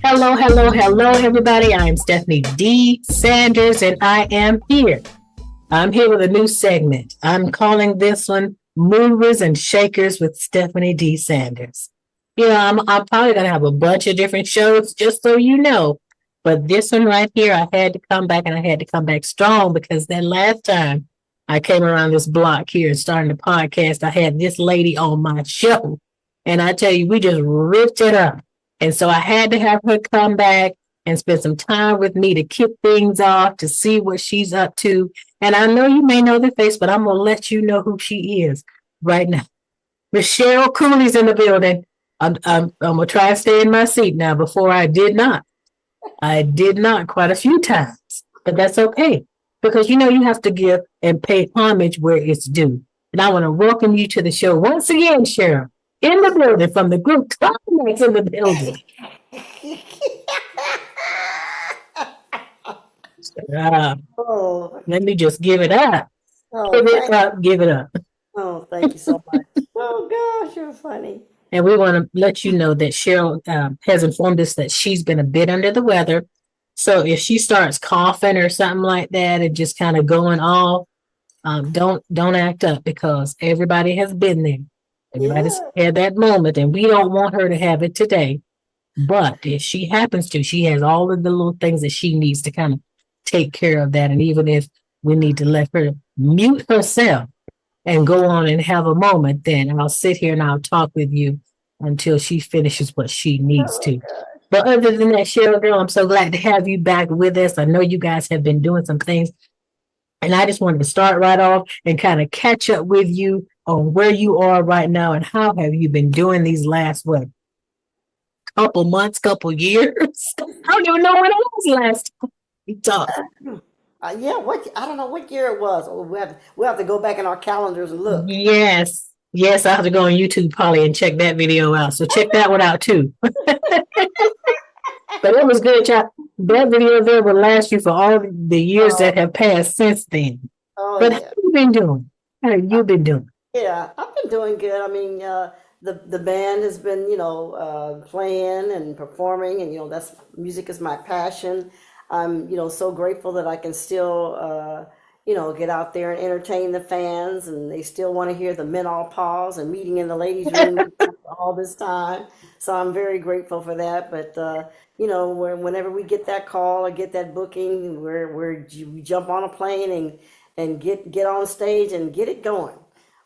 Hello, everybody. I'm Stephanie D. Sanders, and I am here. I'm here with a new segment. I'm calling this one Movers and Shakers with Stephanie D. Sanders. I'm probably going to have a bunch of different shows, just so you know. But this one right here, I had to come back, and I had to come back strong because that last time I came around this block here and started the podcast, I had this lady on my show. And I tell you, we just ripped it up. And so I had to have her come back and spend some time with me to kick things off, to see what she's up to. And I know you may know the face, but I'm going to let you know who she is right now. Miss Cheryl Cooley's in the building. I'm going to try to stay in my seat now. Before I did not. I did not quite a few times, but that's okay. Because, you have to give and pay homage where it's due. And I want to welcome you to the show once again, Cheryl. In the building from the group Klymaxx in the building. Let me just give it up. Give it up. Oh, thank you so much. Oh, gosh, you're funny. And we want to let you know that Cheryl has informed us that she's been a bit under the weather. So if she starts coughing or something like that and just kind of going off, don't act up because everybody has been there. Everybody's had that moment, and we don't want her to have it today. But if she happens to, she has all of the little things that she needs to kind of take care of that. And even if we need to let her mute herself and go on and have a moment, then I'll sit here and I'll talk with you until she finishes what she needs to. But other than that, Cheryl, girl, I'm so glad to have you back with us. I know you guys have been doing some things, and I just wanted to start right off and kind of catch up with you on where you are right now and how have you been doing these last, couple months, couple years? I don't even know when it was last time we talked. I don't know what year it was. We'll have to go back in our calendars and look. Yes, I have to go on YouTube, Polly, and check that video out. So check that one out too. But it was good, y'all. That video there will last you for all the years that have passed since then. How have you been doing? How have you been doing? Yeah, I've been doing good. I mean, the band has been, playing and performing, and that's music is my passion. I'm, so grateful that I can still, get out there and entertain the fans, and they still want to hear the men all pause and meeting in the ladies' room all this time. So I'm very grateful for that. But whenever we get that call or get that booking, we jump on a plane and get on stage and get it going.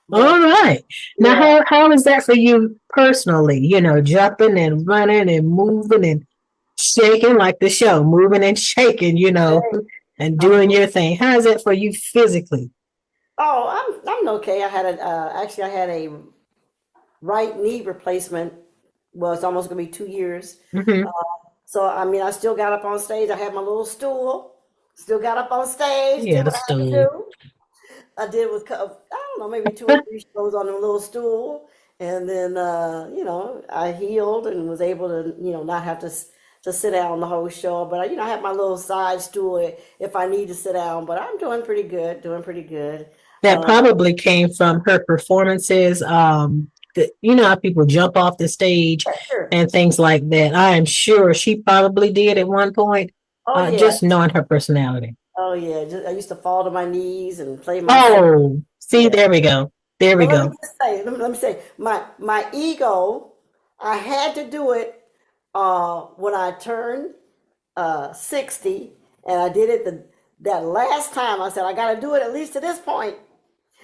But, all right. Now, how is that for you personally? Jumping and running and moving and shaking like the show, moving and shaking, and doing your thing. How is that for you physically? Oh, I'm okay. I had a right knee replacement. Well, it's almost gonna be 2 years. Mm-hmm. So I still got up on stage. I had my little stool. Still got up on stage. Yeah, the stool. I did with, I don't know, maybe 2 or 3 shows on the little stool. And then, I healed and was able to, not have to sit down the whole show. But, I had my little side stool if I need to sit down. But I'm doing pretty good. That probably came from her performances. How people jump off the stage and things like that. I am sure she probably did at one point, just knowing her personality. Oh, yeah. I used to fall to my knees and play my... Oh, see, there we go. Let me say, my ego, I had to do it when I turned 60, and I did it that last time. I said, I got to do it at least to this point,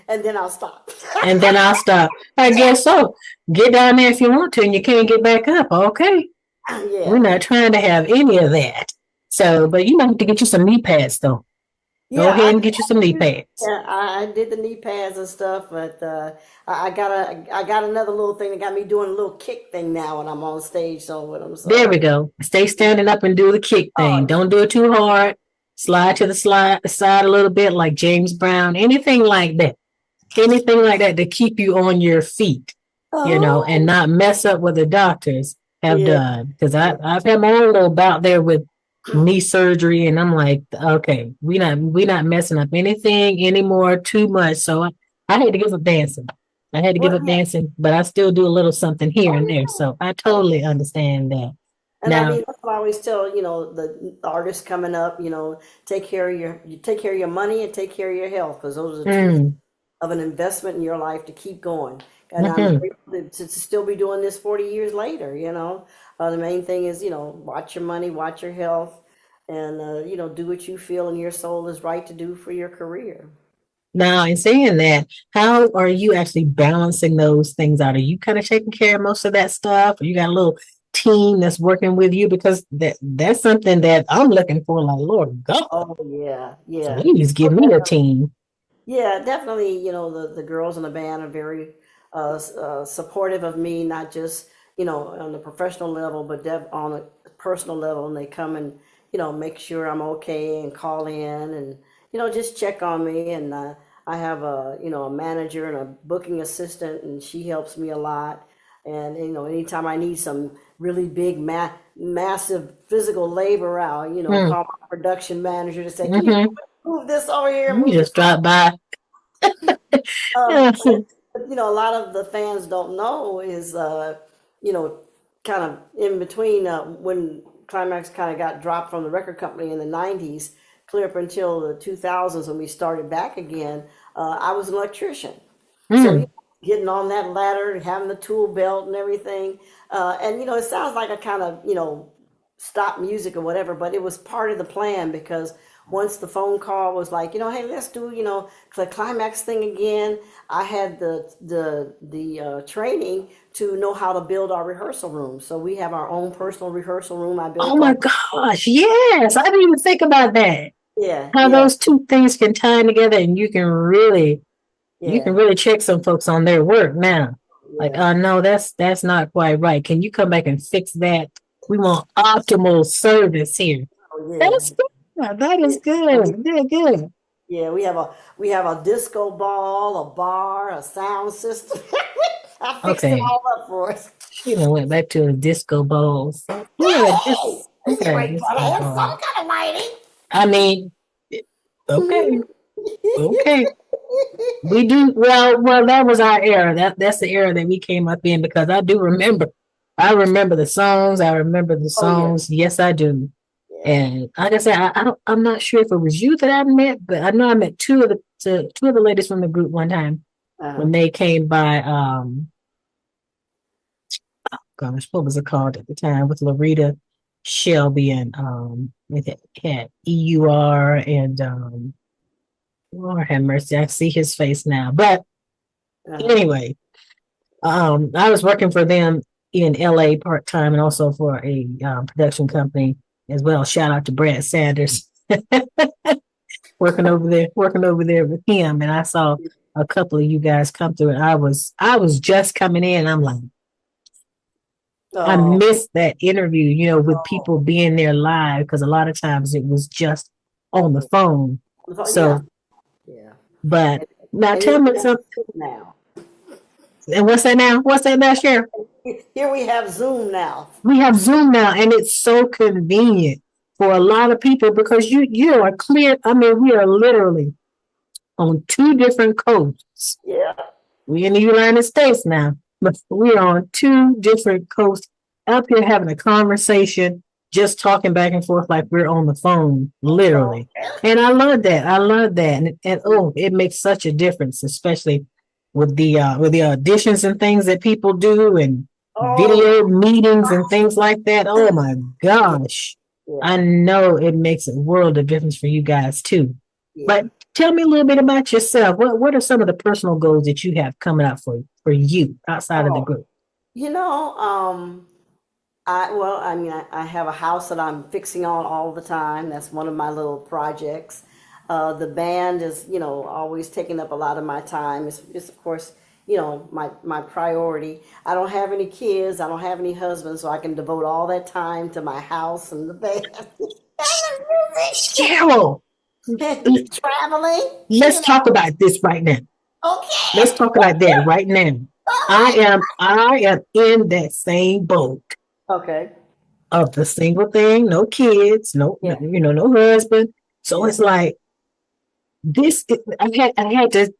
and then I'll stop. I guess so. Get down there if you want to, and you can't get back up. Okay. Yeah. We're not trying to have any of that. So, but you might have to get you some knee pads, though. Go ahead and get you some knee pads. Yeah, I did the knee pads and stuff, but I got another little thing that got me doing a little kick thing now when I'm on stage. There we go. Stay standing up and do the kick thing. Don't do it too hard. Slide to the side a little bit, like James Brown. Anything like that to keep you on your feet, and not mess up what the doctors have done. Because I've had my own little bout there with knee surgery, and I'm like, okay, we not messing up anything anymore too much. So I had to get some dancing. I had to give What? up dancing, but I still do a little something here Oh and there. yeah. So I Oh, totally understand that. and I Now, mean, that's what I always tell, the artists coming up, you take care of your money and take care of your health, because those are the two mm, of an investment in your life to keep going. And I'm hmm grateful to still be doing this 40 years later. The main thing is, watch your money, watch your health, and, do what you feel in your soul is right to do for your career. Now, in saying that, how are you actually balancing those things out? Are you kind of taking care of most of that stuff? Or you got a little team that's working with you? Because that's something that I'm looking for. Like, Lord God, Oh, yeah, yeah. please give me a team. Yeah, definitely. The girls in the band are very supportive of me, not just on the professional level, but on a personal level. And they come and make sure I'm okay and call in and just check on me. And I have a manager and a booking assistant, and she helps me a lot. And anytime I need some really big, massive physical labor out, Hmm. call my production manager to say, "Can you Mm-hmm. move this over here, You move this." just drop by. But a lot of the fans don't know is, you know, kind of in between when Klymaxx kind of got dropped from the record company in the 90s, clear up until the 2000s when we started back again, I was an electrician. So, Mm. getting on that ladder, having the tool belt and everything. And, it sounds like I kind of, stop music or whatever, but it was part of the plan because once the phone call was like, hey, let's do, the Klymaxx thing again. I had the training to know how to build our rehearsal room. So we have our own personal rehearsal room. I Oh built my that. gosh, yes. I didn't even think about that. Yeah, How yeah, those two things can tie in together and you can yeah, really check some folks on their work now. Like, yeah. oh no, that's not quite right. Can you come back and fix that? We want optimal service here. Oh, yeah. That's good. That Yeah. is good. Good, good. Yeah, we have a disco ball, a bar, a sound system. I fixed it Okay. all up for us. She even went back to a disco ball. So we got a Hey, we you got a break gotta disco have ball. some kind of lighting. I mean, okay, okay. We do well, that was our era. That's the era that we came up in because I remember the songs. I remember the Oh yeah, songs. Yes, I do. yeah. And like I said, I'm not sure if it was you that I met, but I know I met two of the ladies from the group one time Uh-huh. when they came by gosh, what was it called at the time with Larita Shelby and it had EUR and Lord have mercy, I see his face now. But Uh-huh. anyway, I was working for them in LA part time and also for a production company as well. Shout out to Brad Sanders. Working over there with him, and I saw a couple of you guys come through, and I was just coming in. I'm like, I Oh, missed that interview, with oh, people being there live because a lot of times it was just on the phone. yeah, So, yeah. but And, now and here tell we me have something. Zoom now. And what's that now? What's that now, Cheryl? Here we have Zoom now. We have Zoom now, and it's so convenient for a lot of people because you are clear. I mean, we are literally on two different coasts. Yeah. We in the United States now, but we are on two different coasts up here having a conversation, just talking back and forth like we're on the phone, Oh, literally. And I love that. I love that. And oh, it makes such a difference, especially with the auditions and things that people do and oh, video meetings and things like that. Oh my yeah, gosh. I yeah, know it makes a world of difference for you guys too. yeah. But tell me a little bit about yourself. What are some of the personal goals that you have coming up for you outside of the Oh, group? you know, I mean, I have a house that I'm fixing on all the time. That's one of my little projects. The band is, always taking up a lot of my time. It's of course, my priority. I don't have any kids. I don't have any husband, so I can devote all that time to my house and the band Cheryl, and the music, traveling. let's talk about this right now. Okay. Let's talk about that right now. I am in that same boat Okay. of the single thing, no kids, Yeah. no husband. So Yeah. it's like I had to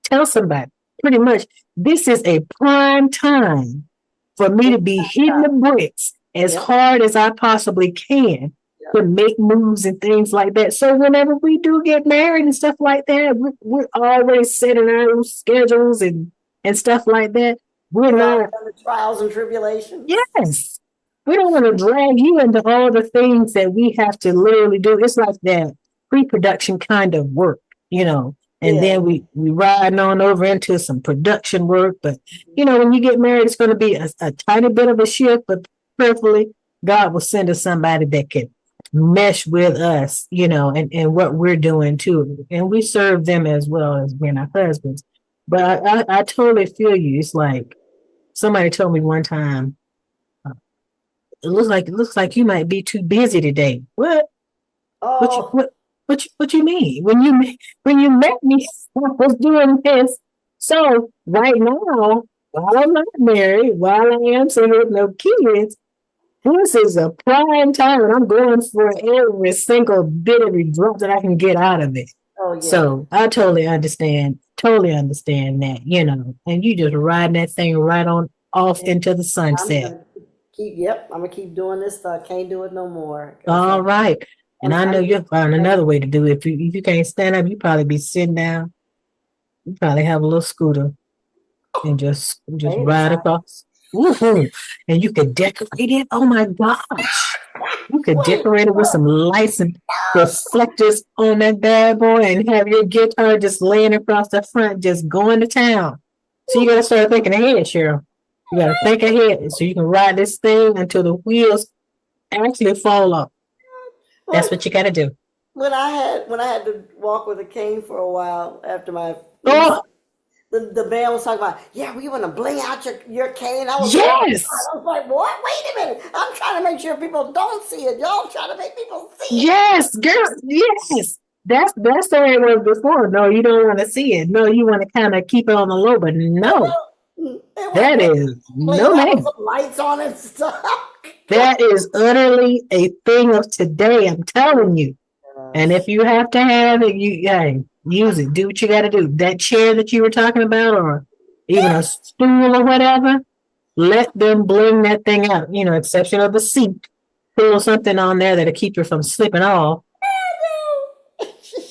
tell somebody. pretty much this is a prime time for me to be hitting the bricks as Yep, hard as I possibly can to yep, make moves and things like that. So whenever we do get married and stuff like that, we're always setting our own schedules and stuff like that. We're you're already not, done the trials and tribulations. yes, we don't want to drag you into all the things that we have to literally do. It's like that pre-production kind of work, you know. And Yeah. then we ride on over into some production work. But you know, when you get married, it's going to be a tiny bit of a shift, but prayerfully, God will send us somebody that can mesh with us, you know, and what we're doing too. And we serve them as well as being our husbands. But I totally feel you. It's like somebody told me one time, it looks like you might be too busy today. What? What you Oh, what what you mean? When you met me, I was doing this. So right now, while I'm not married, while I am single with no kids, this is a prime time, and I'm going for every single bit, every drop that I can get out of it. oh yeah. So I totally understand that, you know, and you just riding that thing right on off And into the I'm sunset. gonna yep, I'm gonna keep doing this. Can't do it no more because All right. And I know I'm you'll find another way to do it. If you can't stand up, you probably be sitting down. You probably have a little scooter and just hey, ride across. Woohoo. And you could decorate it. Oh my gosh. You could wait, decorate it with some lights and reflectors on that bad boy and have your guitar just laying across the front, just going to town. So you gotta start thinking ahead, Cheryl. You gotta think ahead so you can ride this thing until the wheels actually fall off. That's what what you gotta do. when I had to walk with a cane for a while after my Oh, the band was talking about, yeah, we want to bling out your cane. I was yes. horrified. I was like, what? Wait a minute. I'm trying to make sure people don't see it. Y'all trying to make people see it. Yes, girl. Yes. That's the way it was before. No, you don't want to see it. No, you want to kind of keep it on the low, but no, They want that to is bling no it out with man. some lights on it and stuff. That is utterly a thing of today. I'm telling you. And if Gosh. you have to have it, you hey, use it. Do what you got to do. That chair that you were talking about, or even a stool or whatever, let them bling that thing out. You know, exception of the seat. Pull something on there that'll keep you from slipping off.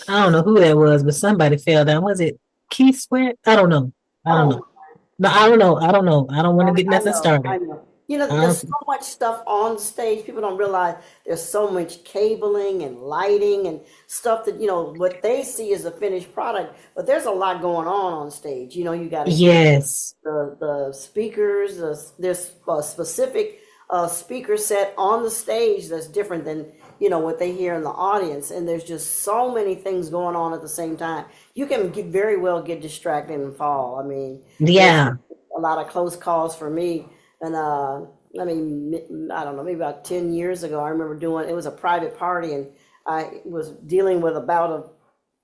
I don't know who that was, but somebody fell down. Was it Keith Sweat? I don't know. I don't know. Oh, No, I don't know. I don't know. I don't want to get I nothing know, I started. know. You know, I there's so don't, much stuff on stage. People don't realize there's so much cabling and lighting and stuff that, what they see is a finished product, but there's a lot going on stage. You got to hear yes. the speakers. There's a specific speaker set on the stage that's different than, what they hear in the audience. And there's just so many things going on at the same time. You can very well get distracted and fall. I mean, there's Yeah. a lot of close calls for me. And I mean, I don't know, maybe about 10 years ago, I remember it was a private party, and I was dealing with a bout of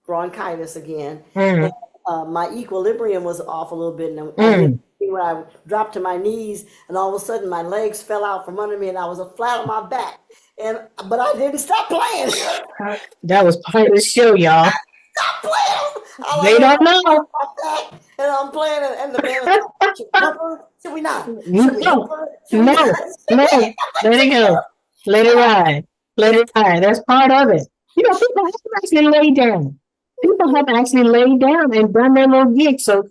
bronchitis again. And Mm, my equilibrium was off a little bit, and I did mm. when I dropped to my knees, and all of a sudden my legs fell out from under me, and I was flat on my back. But I didn't stop playing. That was part of the show, y'all. Stop playing. All I They heard don't was know. my back, and I'm playing, and the band was like, "Should we help her? Should we not? Should we help No, her? Should we not?" no, no. Let it go. Let it ride. Let it ride. That's part of it. You know, people have to actually lay down. People have to actually lay down and done their little gig. So,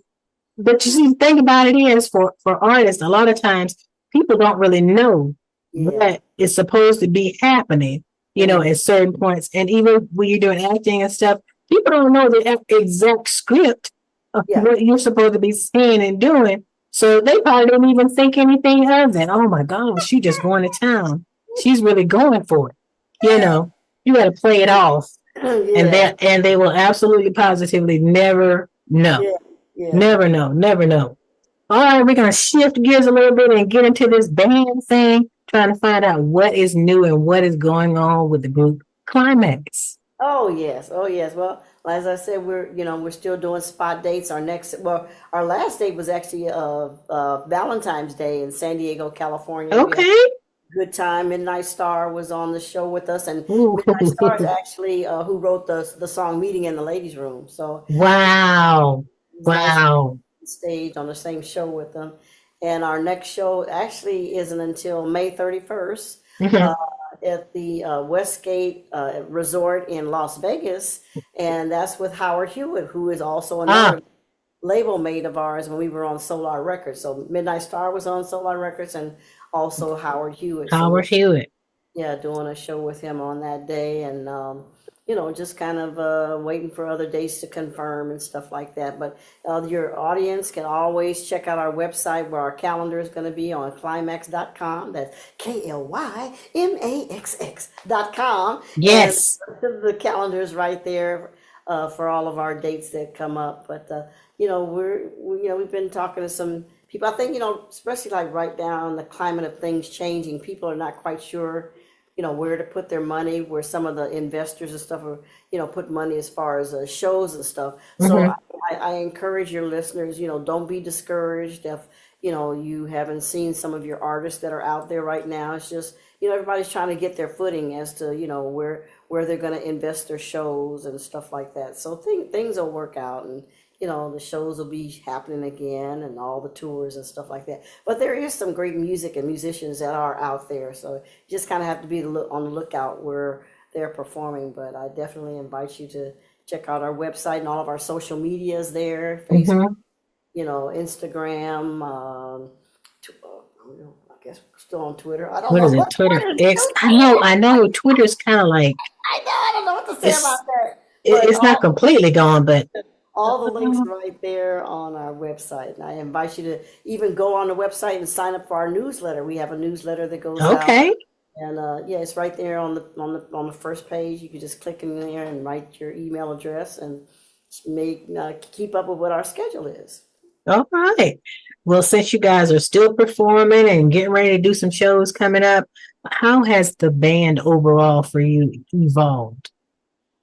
but you see, the thing about it is for artists, a lot of times people don't really know Yeah. what is supposed to be happening, you know, Mhm. at certain points. And even when you're doing acting and stuff, people don't know the exact script of Yeah. what you're supposed to be saying and doing. So they probably didn't even think anything of that. Oh my God, she just going to town. She's really going for it. You know, you got to play it off, and Yeah. they will absolutely positively never know. Yeah. Yeah. Never know. Never know. All right, we're gonna shift gears a little bit and get into this band thing, trying to find out what is new and what is going on with the group Klymaxx. Oh yes. Oh yes. Well, as I said, we're still doing spot dates. Our last date was actually Valentine's Day in San Diego, California. We had Okay. a good time. Midnight Star was on the show with us, and Ooh. Midnight Star is actually who wrote the song "Meeting in the Ladies' Room." So Wow. it's nice. Wow. stage on the same show with them. And our next show actually isn't until May 31st uh, Hmm. at the Westgate Resort in Las Vegas. And that's with Howard Hewitt, who is also Ah, another label mate of ours when we were on Solar Records. So Midnight Star was on Solar Records and also Howard Hewitt. So we're Howard Hewitt. yeah, doing a show with him on that day, and just kind of waiting for other dates to confirm and stuff like that. But your audience can always check out our website where our calendar is going to be on Klymaxx.com. That's Klymaxx.com, and Yes. the calendar is right there for all of our dates that come up. But we've been talking to some people. I think especially like right now, the climate of things changing, people are not quite sure where to put their money, where some of the investors and stuff are, put money as far as shows and stuff. So Hmm. I encourage your listeners, don't be discouraged if, you haven't seen some of your artists that are out there right now. It's just, everybody's trying to get their footing as to, where they're going to invest their shows and stuff like that. So things will work out, and the shows will be happening again and all the tours and stuff like that. But there is some great music and musicians that are out there. So you just kind of have to be on the lookout where they're performing. But I definitely invite you to check out our website and all of our social medias there, Facebook, Hmm. Instagram, I guess we're still on Twitter. I don't What know is it? what Twitter Twitter is. X. I know Twitter's kind of like I don't know what to say about it's that. But it's not completely gone, but all the links right there on our website. And I invite you to even go on the website and sign up for our newsletter. We have a newsletter that goes out, okay. and yeah, it's right there on the first page. You can just click in there and write your email address and make keep up with what our schedule is. All right. Well, since you guys are still performing and getting ready to do some shows coming up, how has the band overall for you evolved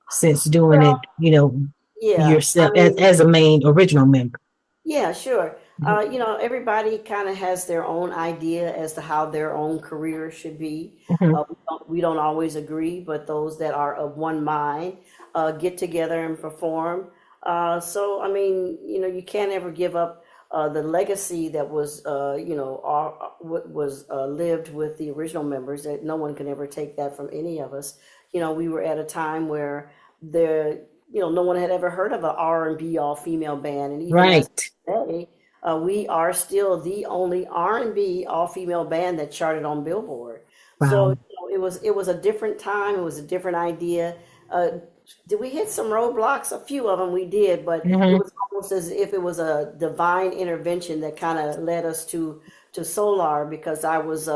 since doing Well, it, yeah, I yourself mean, as a main original member? yeah, sure. Everybody kind of has their own idea as to how their own career should be. Hmm. We don't always agree, but those that are of one mind get together and perform. So, I mean, you can't ever give up the legacy that was, what was lived with the original members. That no one can ever take that from any of us. We were at a time where there, no one had ever heard of an R&B all female band, and even as Right. today, we are still the only R&B all female band that charted on Billboard. So Wow. it was a different time. It was a different idea. Uh, did we hit some roadblocks? A few of them we did, but it Hmm. was almost as if it was a divine intervention that kind of led us to Solar, because I was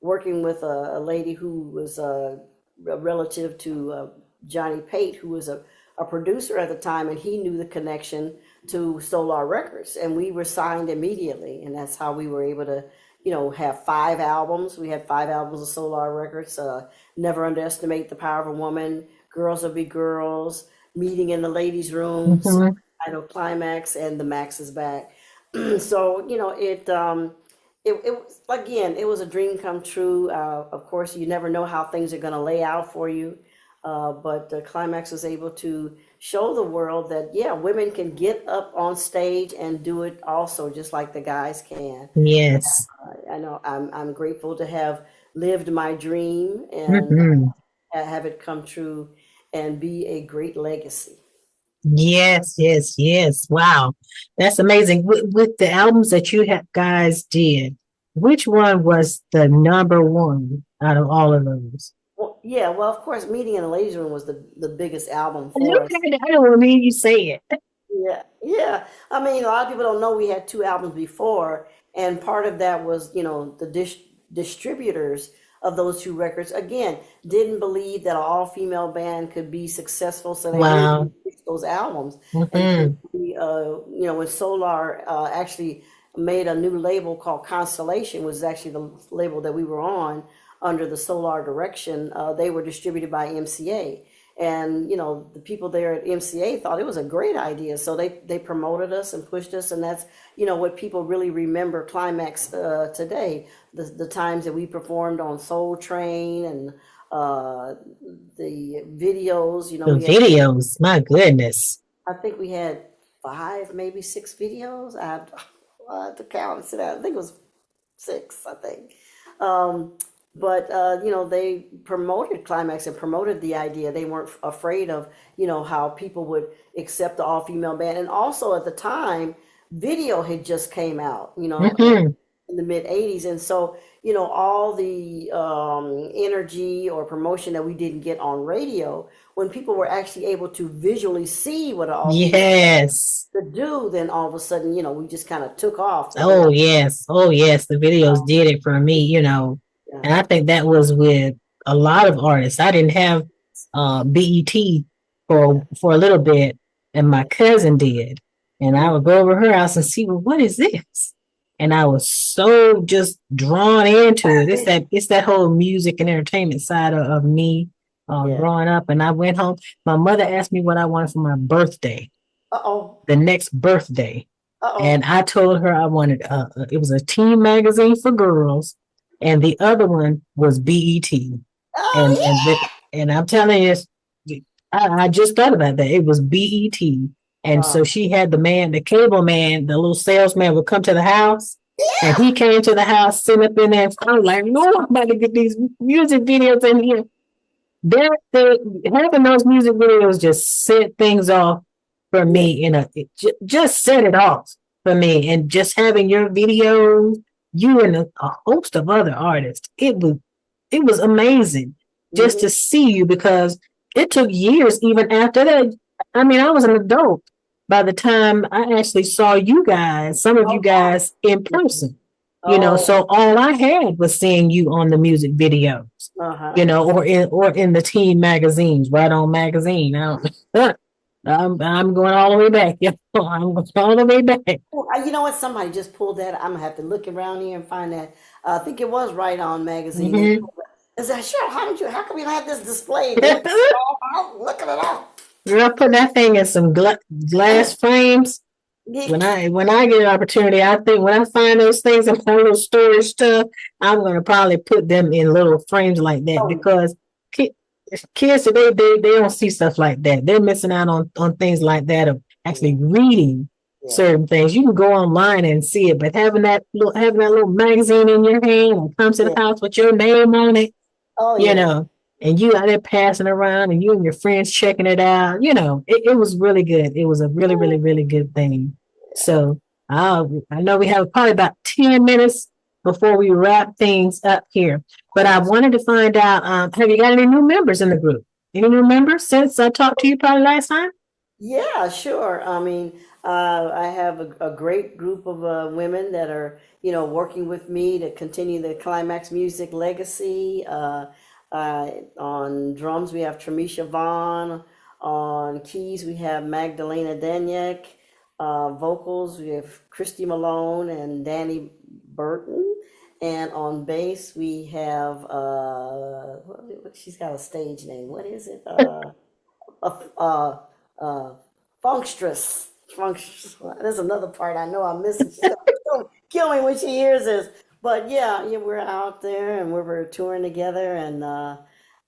working with a lady who was a relative to Johnny Pate, who was a producer at the time, and he knew the connection to Solar Records, and we were signed immediately, and that's how we were able to, have 5 albums. We had 5 albums of Solar Records. Never Underestimate the Power of a Woman, Girls Will Be Girls, Meeting in the Ladies' Room, Hmm. Klymaxx, and The Max is Back. So it was, again, it was a dream come true. Of course, you never know how things are going to lay out for you. But Klymaxx was able to show the world that, yeah, women can get up on stage and do it also, just like the guys can. Yes. I know I'm grateful to have lived my dream and Hmm. have it come true and be a great legacy. Yes, yes, yes. Wow. That's amazing. With the albums that you have guys did, which one was the number one out of all of those? Well, yeah, well, of course, Meeting in the Ladies' Room was the biggest album You for us. kind of, I don't want to hear you say it. Yeah, yeah. I mean, a lot of people don't know we had 2 albums before, and part of that was, the distributors of those 2 records, again, didn't believe that an all-female band could be successful, so they really Wow. didn't push those albums. And Hmm. when Solar actually made a new label called Constellation, was actually the label that we were on under the Solar direction. They were distributed by MCA. And the people there at MCA thought it was a great idea, so they promoted us and pushed us, and that's what people really remember Klymaxx today. The times that we performed on Soul Train and uh, the videos. The videos, my goodness. I think we had 5, maybe 6 videos. I have to count and sit down. I think it was 6, I think. Um, but they promoted Klymaxx and promoted the idea. They weren't afraid of, how people would accept the all-female band. And also at the time, video had just came out, Hmm. in the mid 80s. And so, all the energy or promotion that we didn't get on radio, when people were actually able to visually see what an all-female Yes. could do, then all of a sudden, we just kind of took off the Oh whole. yes. Oh yes. The videos did it for me, Yeah. and I think that was with a lot of artists. I didn't have BET Yeah. for a little bit, and my Yeah. cousin did. And I Mm. would go over her house and see, well, what is this? And I was so just drawn into it. It's that whole music and entertainment side of me Yeah. growing up. And I went home. My mother asked me what I wanted for my birthday, Uh-oh. the next birthday. And Uh-oh. I told her I wanted it was a teen magazine for girls, and the other one was BET. Oh And I'm telling you, I just thought about that. It was BET. yeah. And so she had the cable man, the little salesman would come to the house, and Yeah. he came to the house, sitting up in there, and I was like, no, I'm about to get these music videos in here. Having those music videos just set things off for Yeah. me just set it off for me. And just having your videos, you and a host of other artists, it was amazing just Hmm. to see you, because it took years even after that. I mean, I was an adult by the time I actually saw you guys, some of you Oh, guys in wow. person. Oh, So all I had was seeing you on the music videos, uh-huh. or in the teen magazines, Right On Magazine. I'm going all the way back. I'm going all the way back. Oh, you know what? Somebody just pulled that. I'm gonna have to look around here and find that. I think it was Right On Magazine. They Hmm. pulled that. I said, sure, how come you don't have this displayed? They took it all out. Look at it all. Girl, put that thing in some glass frames. Yeah. When I get an opportunity, I think when I find those things in my little storage stuff, I'm gonna probably put them in little frames like that, Oh, because ki- kids today, they don't see stuff like that. They're missing out on things like that, of yeah, actually reading yeah. certain things. You can go online and see it, but having that little magazine in your hand and comes to the Yeah. house with your name on it, Oh, you yeah. know, and you out there passing around, and you and your friends checking it out, it was really good. It was a really, really, really good thing. So I know we have probably about 10 minutes before we wrap things up here, but I Oh, wanted to find out, have you got any new members in the group? Any new members since I talked to you probably last time? yeah, sure. I mean, I have a great group of women that are, working with me to continue the Climax music legacy. On drums, we have Tramisha Vaughn. On keys, we have Magdalena Daniek. Vocals, we have Christy Malone and Danny Burton. And on bass, we have, she's got a stage name. What is it? Uh, uh, Funkstress. Funkstress. There's another part I know I'm missing. She's gonna kill me when she hears this. But yeah, we're out there and we're touring together, and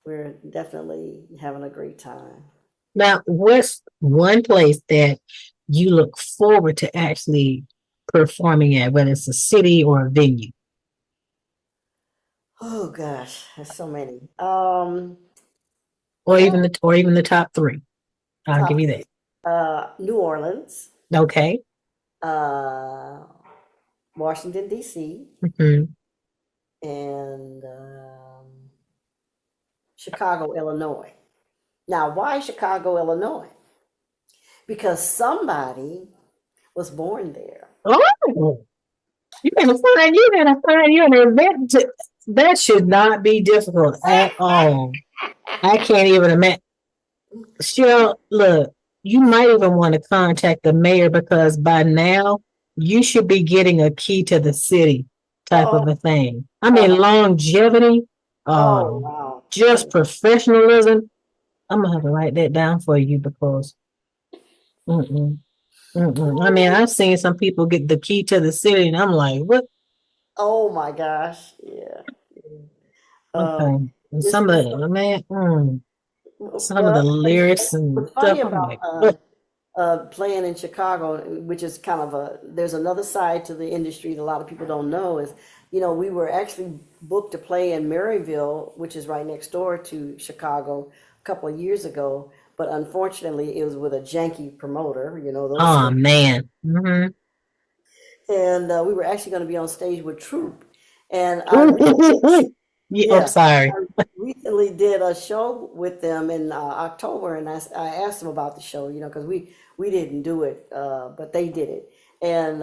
we're definitely having a great time. Now, what's one place that you look forward to actually performing at, whether it's a city or a venue, Oh gosh, there's so many. or Well, even the top three? I'll give top you that. New Orleans, Okay. uh, Washington D.C., Hmm. and Chicago, Illinois. Now, why Chicago, Illinois? Because somebody was born there. Oh, you gotta find an event. That should not be difficult at all. I can't even imagine. Cheryl, look, you might even want to contact the mayor, because by now you should be getting a key to the city type Oh, of a thing. I mean, uh, longevity, oh, wow. just professionalism. I'm gonna have to write that down for you, because mm-mm, mm-mm. I mean, I've seen some people get the key to the city, and I'm like, what? Oh my gosh. Yeah. Um, Okay. And it's, some of it's the man, some of well, the lyrics and what's stuff. funny I'm about like, what? playing in Chicago, which is kind of there's another side to the industry that a lot of people don't know is, we were actually booked to play in Maryville, which is right next door to Chicago, a couple of years ago. But unfortunately, it was with a janky promoter, those Oh things. man. Hmm. And we were actually going to be on stage with Troop. And Yeah, I'm yeah, sorry. I recently did a show with them in October, and I asked them about the show, because we didn't do it, but they did it, and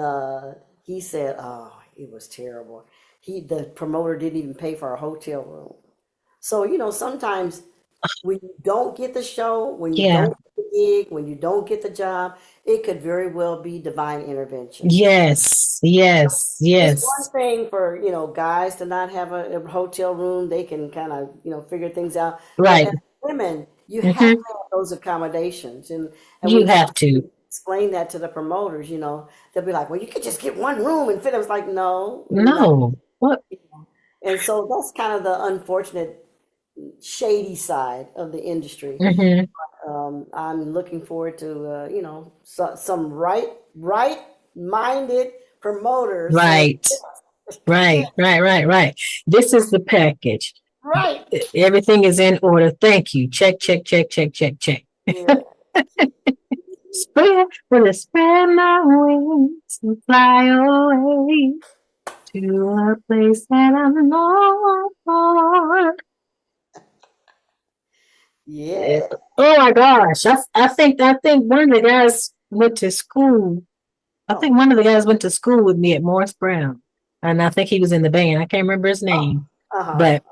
he said, "Oh, it was terrible. The promoter didn't even pay for a hotel room." So sometimes when you don't get the show, when you Yeah. don't get the gig, when you don't get the job, it could very well be divine intervention. Yes. Yes. It's one Yes. thing for, guys to not have a hotel room. They can kind of, figure things out. But Right. as women, you have to Hmm. have those accommodations. And You we try have to. to explain that to the promoters, they'll be like, well, you could just get one room and fit. I was like, no, you're not. No. What? And so that's kind of the unfortunate shady side of the industry. Hmm. I'm looking forward to, some right-minded promoters saying, Right. yeah, Right. Right. Right. Right. This is the package. right. Everything is in order. Thank you. Check, check, check, check, check, check. Yeah. Spread, will it spread my wings and fly away to a place that I'm known for? Yeah. Oh my gosh. I think one of the guys went to school. I think Oh, one of the guys went to school with me at Morris Brown. And I think he was in the band. I can't remember his oh, name. uh-huh. But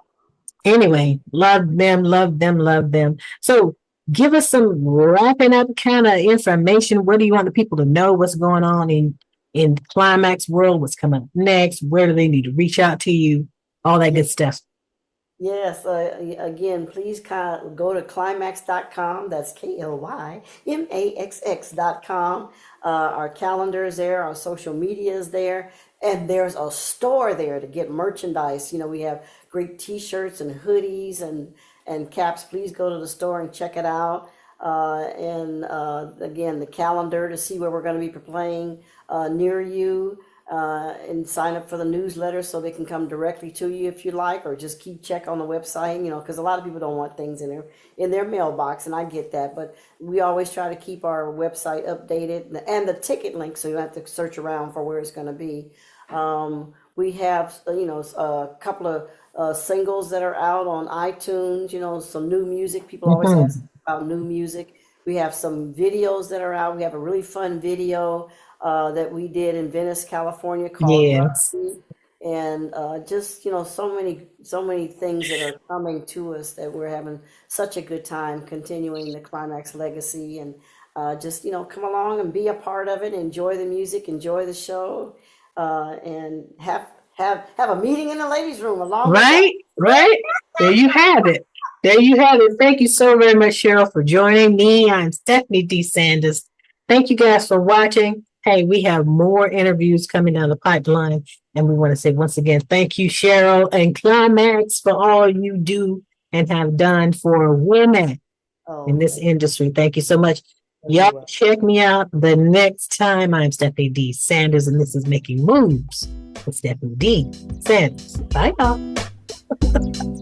anyway, love them, love them, love them. So give us some wrapping up kind of information. What do you want the people to know? What's going on in Klymaxx world? What's coming up next? Where do they need to reach out to you? All that Yeah. good stuff. Yes. Again, please go to Klymaxx.com. That's Klymaxx.com. Our calendar is there. Our social media is there. And there's a store there to get merchandise. We have great t-shirts and hoodies and caps. Please go to the store and check it out. And again, the calendar to see where we're going to be playing near you. And sign up for the newsletter so they can come directly to you if you like, or just keep check on the website, because a lot of people don't want things in their mailbox, and I get that, but we always try to keep our website updated and the ticket link so you don't have to search around for where it's going to be. We have a couple of singles that are out on iTunes, some new music. People always ask Mhm. about new music. We have some videos that are out. We have a really fun video that we did in Venice, California called Yes. Rusty. And just, so many things that are coming to us that we're having such a good time continuing the Klymaxx legacy. And just, come along and be a part of it. Enjoy the music, enjoy the show, and have a meeting in the ladies' room along with that. Right, right. There you have it. There you have it. Thank you so very much, Cheryl, for joining me. I'm Stephanie D. Sanders. Thank you guys for watching. Hey, we have more interviews coming down the pipeline. And we want to say once again, thank you, Cheryl and Klymaxx, for all you do and have done for women in Oh, this industry. Thank you so much. you're Y'all welcome. check me out the next time. I'm Stephanie D. Sanders, and this is Making Moves with Stephanie D. Sanders. Bye, y'all.